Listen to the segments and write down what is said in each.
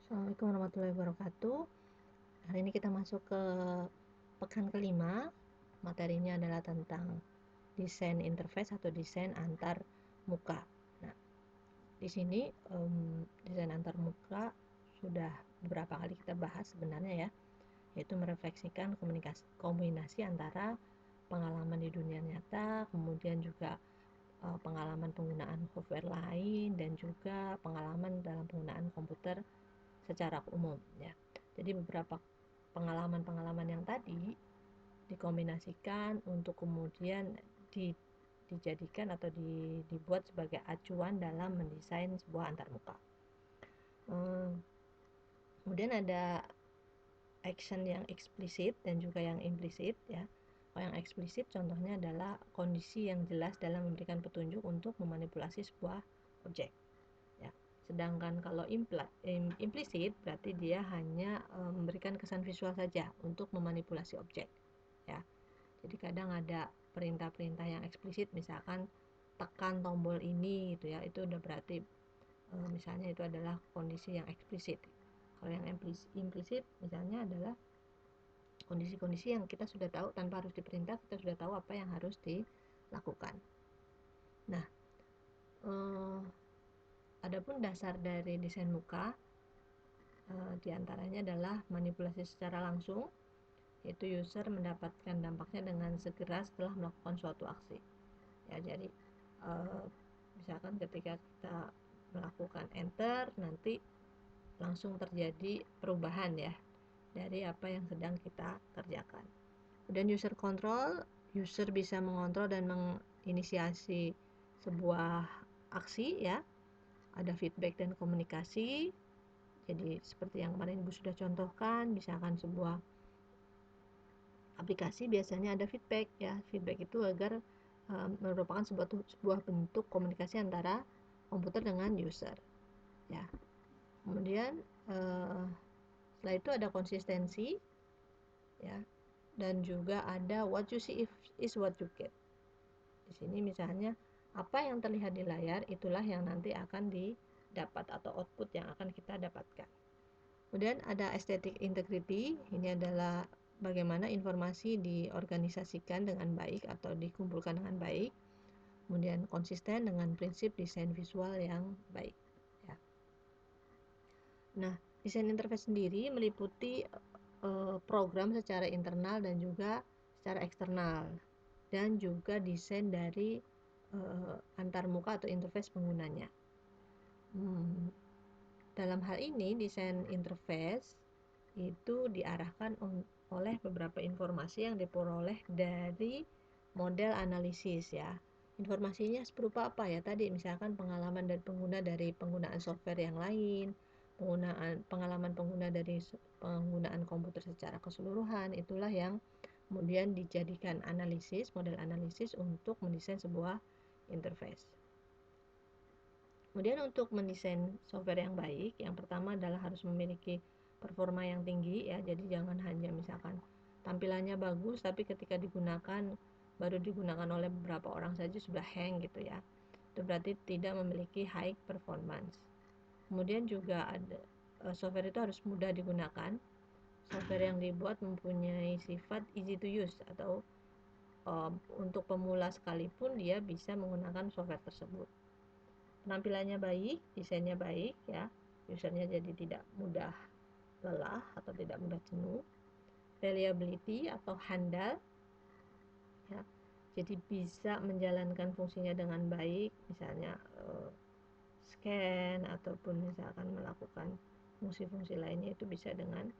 Assalamualaikum warahmatullahi wabarakatuh. Hari ini kita masuk ke pekan kelima. Materinya adalah tentang desain interface atau desain antar muka. Nah, di sini desain antar muka sudah beberapa kali kita bahas sebenarnya ya, yaitu merefleksikan kombinasi antara pengalaman di dunia nyata, kemudian juga pengalaman penggunaan software lain, dan juga pengalaman dalam penggunaan komputer secara umum ya. Jadi beberapa pengalaman-pengalaman yang tadi dikombinasikan untuk kemudian dijadikan atau dibuat sebagai acuan dalam mendesain sebuah antarmuka. Kemudian ada action yang eksplisit dan juga yang implisit ya. Kalau yang eksplisit contohnya adalah kondisi yang jelas dalam memberikan petunjuk untuk memanipulasi sebuah objek. Sedangkan kalau implisit berarti dia hanya memberikan kesan visual saja untuk memanipulasi objek ya. Jadi kadang ada perintah-perintah yang eksplisit, misalkan tekan tombol ini gitu ya, itu udah berarti misalnya itu adalah kondisi yang eksplisit. Kalau yang implisit misalnya adalah kondisi-kondisi yang kita sudah tahu tanpa harus diperintah, kita sudah tahu apa yang harus dilakukan. Nah, adapun dasar dari desain muka diantaranya adalah manipulasi secara langsung, yaitu user mendapatkan dampaknya dengan segera setelah melakukan suatu aksi. Ya, jadi misalkan ketika kita melakukan enter, nanti langsung terjadi perubahan ya dari apa yang sedang kita kerjakan. Kemudian user control, user bisa mengontrol dan menginisiasi sebuah aksi ya. Ada feedback dan komunikasi. Jadi seperti yang kemarin Ibu sudah contohkan, misalkan sebuah aplikasi biasanya ada feedback ya. Feedback itu agar merupakan sebuah bentuk komunikasi antara komputer dengan user ya. Kemudian setelah itu ada konsistensi ya, dan juga ada what you see is what you get. Di sini misalnya apa yang terlihat di layar itulah yang nanti akan didapat atau output yang akan kita dapatkan. Kemudian ada aesthetic integrity, ini adalah bagaimana informasi diorganisasikan dengan baik atau dikumpulkan dengan baik. Kemudian konsisten dengan prinsip desain visual yang baik ya. Nah, desain interface sendiri meliputi program secara internal dan juga secara eksternal, dan juga desain dari antarmuka atau interface penggunanya. Dalam hal ini desain interface itu diarahkan oleh beberapa informasi yang diperoleh dari model analisis ya. Informasinya berupa apa ya tadi, misalkan pengalaman dari pengguna dari penggunaan software yang lain, pengalaman pengguna dari penggunaan komputer secara keseluruhan, itulah yang kemudian dijadikan model analisis untuk mendesain sebuah interface. Kemudian untuk mendesain software yang baik, yang pertama adalah harus memiliki performa yang tinggi ya. Jadi jangan hanya misalkan tampilannya bagus tapi ketika baru digunakan oleh beberapa orang saja sudah hang gitu ya. Itu berarti tidak memiliki high performance. Kemudian juga ada software itu harus mudah digunakan. Software yang dibuat mempunyai sifat easy to use atau untuk pemula sekalipun dia bisa menggunakan software tersebut. Penampilannya baik, desainnya baik ya, usernya jadi tidak mudah lelah atau tidak mudah jenuh. Reliability atau handal ya, jadi bisa menjalankan fungsinya dengan baik, misalnya scan ataupun misalkan melakukan fungsi-fungsi lainnya itu bisa dengan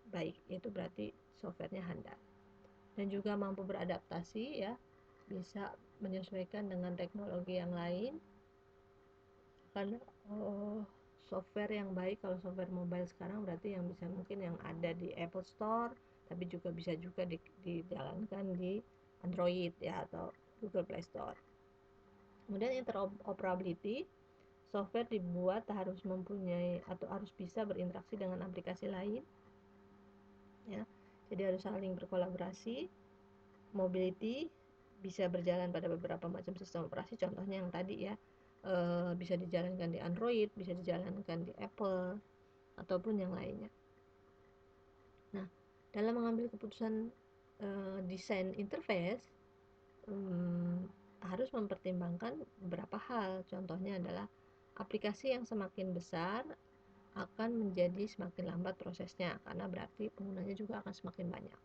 baik, itu berarti softwarenya handal. Dan juga mampu beradaptasi ya, bisa menyesuaikan dengan teknologi yang lain. Karena software yang baik, kalau software mobile sekarang berarti yang bisa mungkin yang ada di Apple Store, tapi juga bisa juga dijalankan di Android ya atau Google Play Store. Kemudian interoperability, software dibuat harus mempunyai atau harus bisa berinteraksi dengan aplikasi lain ya. Jadi harus saling berkolaborasi. Mobility, bisa berjalan pada beberapa macam sistem operasi, contohnya yang tadi ya, bisa dijalankan di Android, bisa dijalankan di Apple ataupun yang lainnya. Nah, dalam mengambil keputusan desain interface harus mempertimbangkan beberapa hal. Contohnya adalah aplikasi yang semakin besar akan menjadi semakin lambat prosesnya, karena berarti penggunanya juga akan semakin banyak.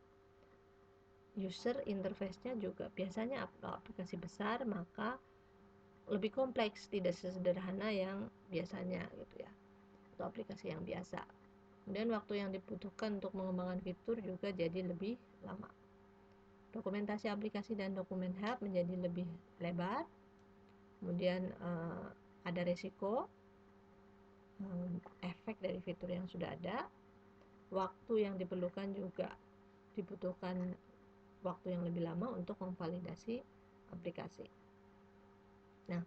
User interface-nya juga biasanya aplikasi besar maka lebih kompleks, tidak sesederhana yang biasanya gitu ya, atau aplikasi yang biasa. Kemudian waktu yang dibutuhkan untuk mengembangkan fitur juga jadi lebih lama. Dokumentasi aplikasi dan dokumen help menjadi lebih lebar. Kemudian ada resiko efek dari fitur yang sudah ada. Waktu yang diperlukan juga dibutuhkan waktu yang lebih lama untuk memvalidasi aplikasi. Nah,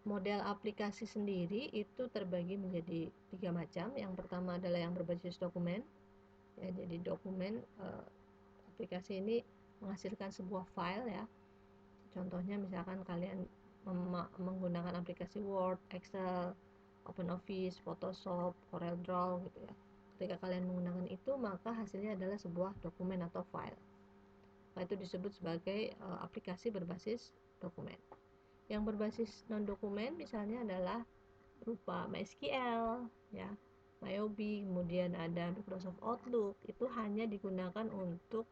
model aplikasi sendiri itu terbagi menjadi 3 macam. Yang pertama adalah yang berbasis dokumen. Ya, jadi dokumen aplikasi ini menghasilkan sebuah file ya. Contohnya misalkan kalian menggunakan aplikasi Word, Excel, OpenOffice, Photoshop, CorelDRAW gitu ya. Ketika kalian menggunakan itu, maka hasilnya adalah sebuah dokumen atau file. Nah, itu disebut sebagai aplikasi berbasis dokumen. Yang berbasis non-dokumen misalnya adalah berupa MySQL, ya, MyOB, kemudian ada Microsoft Outlook. Itu hanya digunakan untuk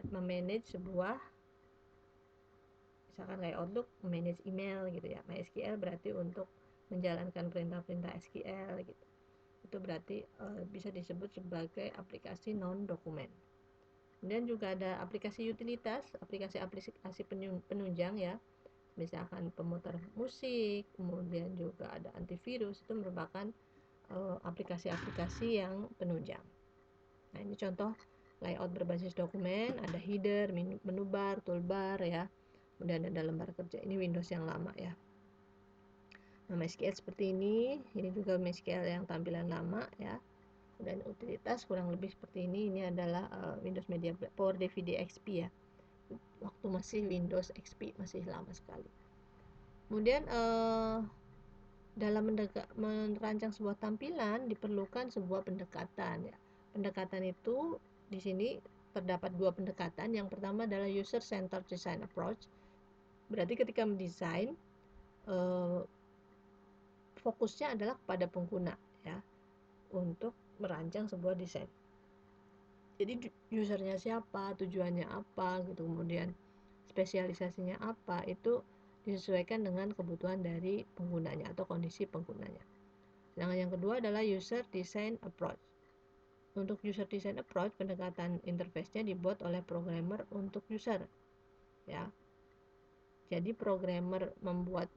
memanage sebuah, misalkan kayak Outlook manage email gitu ya. MySQL berarti untuk menjalankan perintah-perintah SQL gitu. Itu berarti bisa disebut sebagai aplikasi non dokumen. Kemudian juga ada aplikasi utilitas, aplikasi penunjang ya. Misalkan pemutar musik, kemudian juga ada antivirus, itu merupakan aplikasi-aplikasi yang penunjang. Nah, ini contoh layout berbasis dokumen, ada header, menu bar, toolbar ya. Kemudian ada lembar kerja. Ini Windows yang lama ya. Nah, MySQL seperti ini juga MySQL yang tampilan lama ya. Dan utilitas kurang lebih seperti ini. Ini adalah Windows Media Power DVD XP ya. Waktu masih Windows XP, masih lama sekali. Kemudian dalam merancang sebuah tampilan diperlukan sebuah pendekatan ya. Pendekatan itu di sini terdapat 2 pendekatan. Yang pertama adalah user centered design approach. Berarti ketika mendesain fokusnya adalah kepada pengguna ya, untuk merancang sebuah desain. Jadi usernya siapa, tujuannya apa gitu, kemudian spesialisasinya apa, itu disesuaikan dengan kebutuhan dari penggunanya atau kondisi penggunanya. Sedangkan yang kedua adalah user design approach. Untuk user design approach, pendekatan interface-nya dibuat oleh programmer untuk user ya. Jadi programmer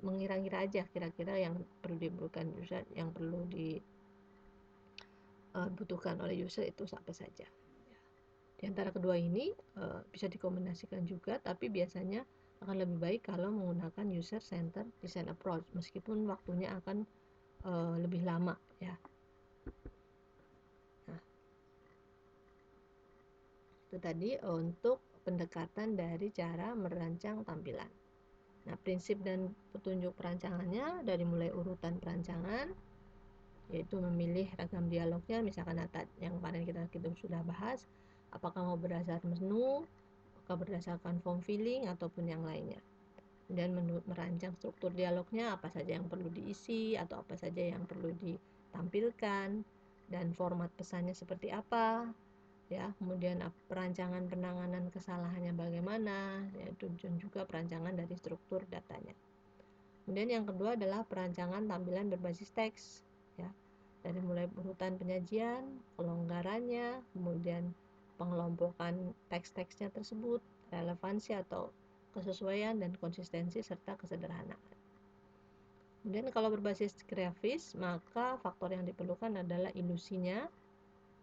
mengira-ngira aja kira-kira yang perlu dibutuhkan user, yang perlu dibutuhkan oleh user itu apa saja. Di antara kedua ini bisa dikombinasikan juga, tapi biasanya akan lebih baik kalau menggunakan user centered design approach, meskipun waktunya akan lebih lama ya. Nah, itu tadi untuk pendekatan dari cara merancang tampilan. Nah, prinsip dan petunjuk perancangannya dari mulai urutan perancangan, yaitu memilih ragam dialognya, misalkan yang kemarin kita sudah bahas, apakah mau berdasarkan menu, apakah berdasarkan form filling ataupun yang lainnya. Dan merancang struktur dialognya, apa saja yang perlu diisi atau apa saja yang perlu ditampilkan, dan format pesannya seperti apa ya. Kemudian perancangan penanganan kesalahannya bagaimana, yaitu juga perancangan dari struktur datanya. Kemudian yang kedua adalah perancangan tampilan berbasis teks ya, dari mulai urutan penyajian, kelonggarannya, kemudian pengelompokan teks-teksnya tersebut, relevansi atau kesesuaian dan konsistensi serta kesederhanaan. Kemudian kalau berbasis grafis, maka faktor yang diperlukan adalah ilusinya,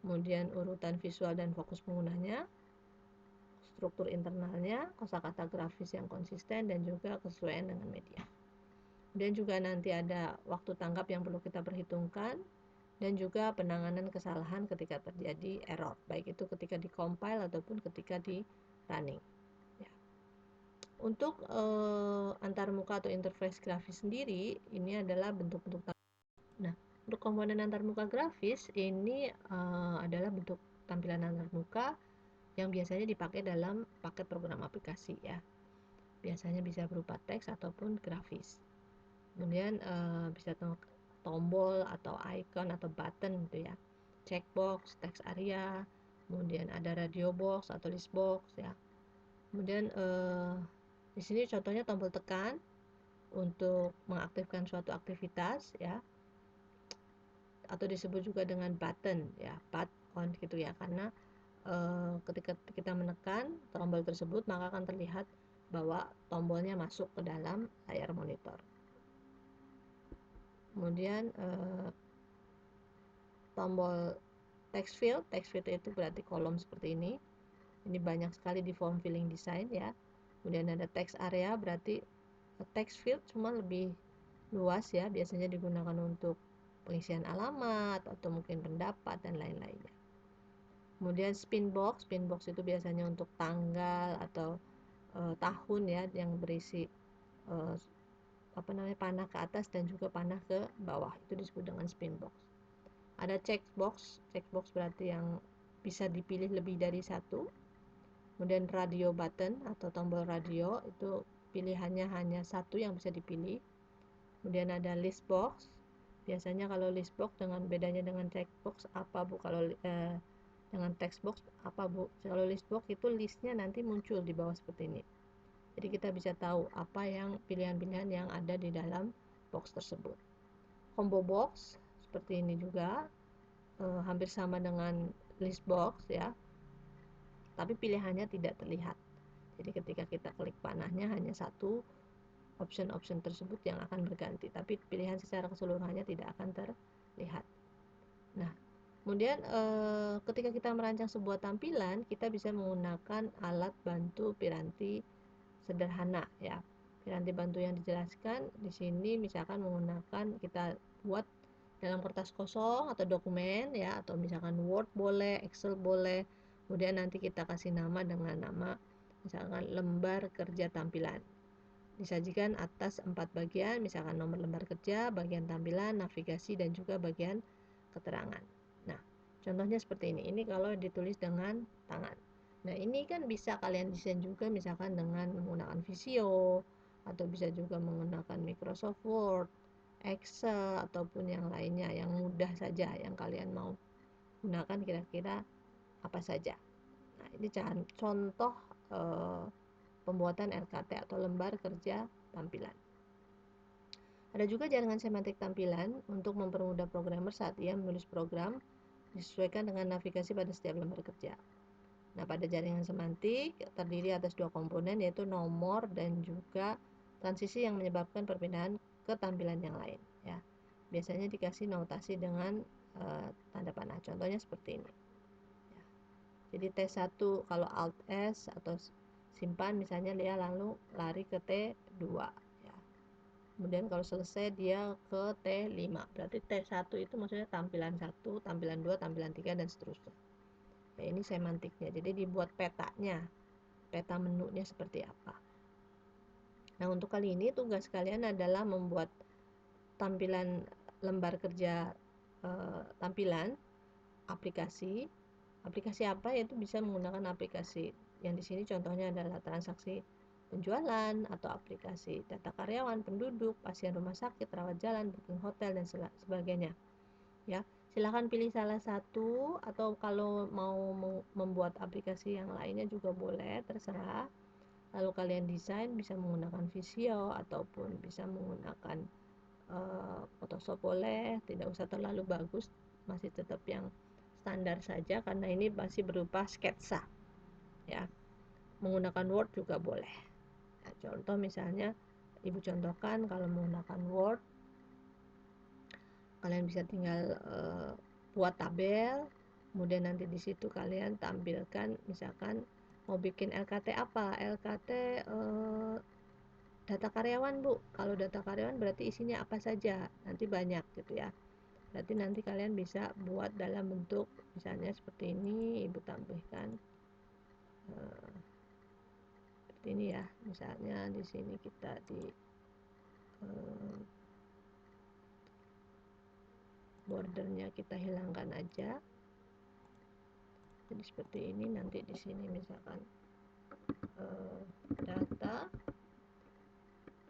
kemudian urutan visual dan fokus penggunanya, struktur internalnya, kosakata grafis yang konsisten, dan juga kesesuaian dengan media. Dan juga nanti ada waktu tanggap yang perlu kita perhitungkan, dan juga penanganan kesalahan ketika terjadi error, baik itu ketika di-compile ataupun ketika di running. Ya. Untuk antarmuka atau interface grafis sendiri, ini adalah bentuk-bentuk Nah, untuk komponen antarmuka grafis ini adalah bentuk tampilan antarmuka yang biasanya dipakai dalam paket program aplikasi ya. Biasanya bisa berupa teks ataupun grafis. Kemudian bisa tombol atau icon atau button gitu ya. Checkbox, text area, kemudian ada radio box atau list box ya. Kemudian di sini contohnya tombol tekan untuk mengaktifkan suatu aktivitas ya, atau disebut juga dengan button ya, button gitu ya, karena ketika kita menekan tombol tersebut maka akan terlihat bahwa tombolnya masuk ke dalam layar monitor. Kemudian tombol text field itu berarti kolom seperti ini banyak sekali di form filling design ya. Kemudian ada text area berarti text field cuma lebih luas ya, biasanya digunakan untuk pengisian alamat atau mungkin pendapat dan lain-lainnya. Kemudian spin box itu biasanya untuk tanggal atau tahun ya, yang berisi panah ke atas dan juga panah ke bawah, itu disebut dengan spin box. Ada checkbox berarti yang bisa dipilih lebih dari satu. Kemudian radio button atau tombol radio itu pilihannya hanya satu yang bisa dipilih. Kemudian ada list box. Biasanya kalau list box dengan bedanya dengan checkbox apa Bu? Kalau dengan text box apa Bu? Kalau list box itu listnya nanti muncul di bawah seperti ini. Jadi kita bisa tahu apa yang pilihan-pilihan yang ada di dalam box tersebut. Combo box seperti ini juga hampir sama dengan list box ya, tapi pilihannya tidak terlihat. Jadi ketika kita klik panahnya hanya satu option-option tersebut yang akan berganti, tapi pilihan secara keseluruhannya tidak akan terlihat. Nah, kemudian ketika kita merancang sebuah tampilan, kita bisa menggunakan alat bantu piranti sederhana ya. Piranti bantu yang dijelaskan di sini misalkan menggunakan, kita buat dalam kertas kosong atau dokumen ya, atau misalkan Word boleh, Excel boleh. Kemudian nanti kita kasih nama dengan nama misalkan lembar kerja tampilan. Disajikan atas 4 bagian, misalkan nomor lembar kerja, bagian tampilan, navigasi, dan juga bagian keterangan. Nah, contohnya seperti ini. Ini kalau ditulis dengan tangan. Nah, ini kan bisa kalian desain juga misalkan dengan menggunakan Visio atau bisa juga menggunakan Microsoft Word, Excel ataupun yang lainnya yang mudah saja yang kalian mau gunakan, kira-kira apa saja. Nah, ini contoh pembuatan LKT atau lembar kerja tampilan. Ada juga jaringan semantik tampilan untuk mempermudah programmer saat ia menulis program disesuaikan dengan navigasi pada setiap lembar kerja. Nah, pada jaringan semantik terdiri atas dua komponen, yaitu nomor dan juga transisi yang menyebabkan perpindahan ke tampilan yang lain ya. Biasanya dikasih notasi dengan tanda panah. Contohnya seperti ini. Ya. Jadi T1 kalau Alt S atau simpan misalnya, dia lalu lari ke T2 ya. Kemudian kalau selesai dia ke T5. Berarti T1 itu maksudnya tampilan 1, tampilan 2, tampilan 3 dan seterusnya. Ya, ini semantiknya. Jadi dibuat petanya, peta menunya seperti apa. Nah, untuk kali ini tugas kalian adalah membuat tampilan lembar kerja tampilan aplikasi. Aplikasi apa? Yaitu bisa menggunakan aplikasi yang di sini contohnya adalah transaksi penjualan atau aplikasi data karyawan, penduduk, pasien rumah sakit, rawat jalan, booking hotel dan sebagainya. Ya, silahkan pilih salah satu, atau kalau mau membuat aplikasi yang lainnya juga boleh, terserah. Lalu kalian desain bisa menggunakan Visio ataupun bisa menggunakan Photoshop boleh, tidak usah terlalu bagus, masih tetap yang standar saja karena ini masih berupa sketsa ya. Menggunakan Word juga boleh. Nah, contoh misalnya Ibu contohkan kalau menggunakan Word, kalian bisa tinggal buat tabel, kemudian nanti di situ kalian tampilkan misalkan mau bikin LKT apa, LKT data karyawan Bu. Kalau data karyawan berarti isinya apa saja, nanti banyak gitu ya. Berarti nanti kalian bisa buat dalam bentuk misalnya seperti ini, Ibu tampilkan seperti ini ya. Misalnya di sini kita di bordernya kita hilangkan aja. Jadi seperti ini. Nanti di sini misalkan data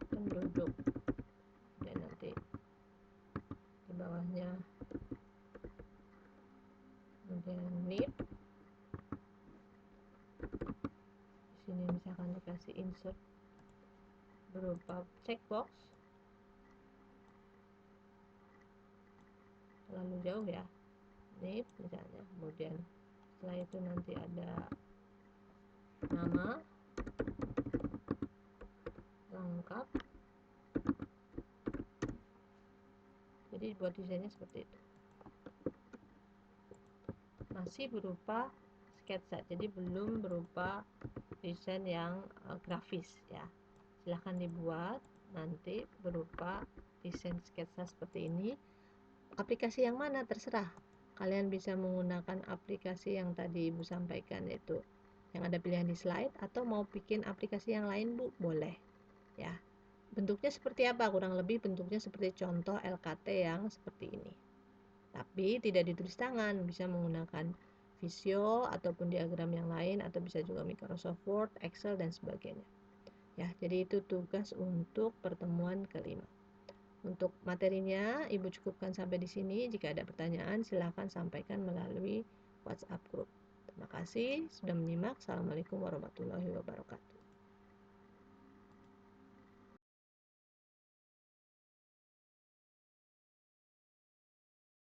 penduduk, dan nanti di bawahnya kemudian NIP. Di sini misalkan dikasih insert berupa checkbox, terlalu jauh ya, NIP misalnya. Kemudian setelah itu nanti ada nama lengkap. Jadi buat desainnya seperti itu, masih berupa sketsa, jadi belum berupa desain yang grafis ya. Silahkan dibuat nanti berupa desain sketsa seperti ini. Aplikasi yang mana terserah, kalian bisa menggunakan aplikasi yang tadi Ibu sampaikan, yaitu yang ada pilihan di slide, atau mau bikin aplikasi yang lain Bu, boleh ya. Bentuknya seperti apa? Kurang lebih bentuknya seperti contoh LKT yang seperti ini, tapi tidak ditulis tangan. Bisa menggunakan Visio ataupun diagram yang lain, atau bisa juga Microsoft Word, Excel, dan sebagainya ya. Jadi itu tugas untuk pertemuan kelima. Untuk materinya Ibu cukupkan sampai di sini. Jika ada pertanyaan silahkan sampaikan melalui WhatsApp group. Terima kasih sudah menyimak. Assalamualaikum warahmatullahi wabarakatuh.